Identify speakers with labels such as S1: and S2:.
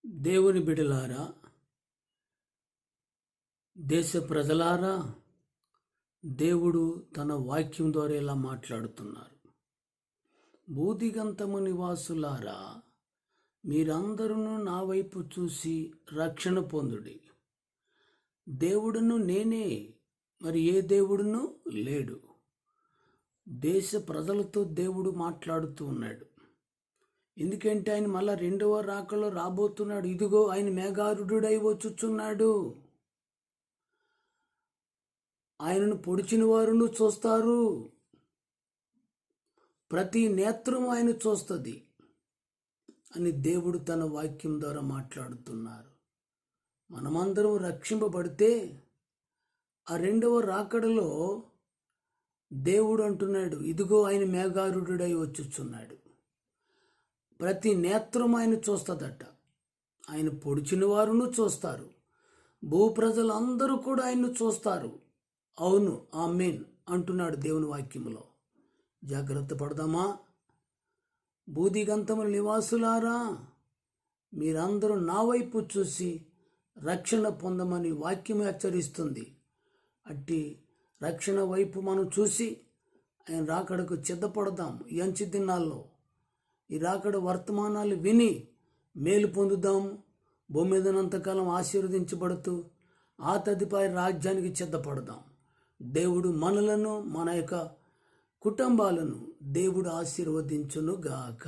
S1: దేవుని బిడలారా, దేశ ప్రజలారా, దేవుడు తన వాక్యం ద్వారా ఇలా మాట్లాడుతున్నారు. భూదిగంతము నివాసులారా, మీరందరూ నా వైపు చూసి రక్షణ పొందుడి. దేవుడును నేనే, మరి ఏ దేవుడును లేడు. దేశ ప్రజలతో దేవుడు మాట్లాడుతూ ఉన్నాడు. ఎందుకంటే ఆయన మళ్ళా రెండవ రాకలో రాబోతున్నాడు. ఇదిగో ఆయన మేఘారుడై వచ్చుచున్నాడు. ఆయనను పొడిచిన వారును చూస్తారు, ప్రతి నేత్రం ఆయన చూస్తుంది అని దేవుడు తన వాక్యం ద్వారా మాట్లాడుతున్నారు. మనమందరం రక్షింపబడితే ఆ రెండవ రాకడలో దేవుడు అంటున్నాడు, ఇదిగో ఆయన మేఘారుడై వచ్చుచున్నాడు. ప్రతి నేత్రం ఆయన చూస్తుందట. ఆయన పొడిచిన వారును చూస్తారు, భూప్రజలందరూ కూడా ఆయన్ను చూస్తారు. అవును, ఆమేన్ అంటున్నాడు దేవుని వాక్యములో. జాగ్రత్త పడదామా? భూదిగంతముల నివాసులారా, మీరందరూ నా వైపు చూసి రక్షణ పొందమని వాక్యం హెచ్చరిస్తుంది. అట్టి రక్షణ వైపు మనం చూసి ఆయన రాకడకు సిద్ధపడదాం. ఈ అంచె దినాల్లో ఈ రాకడ వర్తమానాలు విని మేలు పొందుదాం. భూమి మీదనంతకాలం ఆశీర్వదించబడుతూ ఆ తదుపరి రాజ్యానికి సిద్ధపడదాం. దేవుడు మనలను, మన యొక్క కుటుంబాలను దేవుడు ఆశీర్వదించును గాక.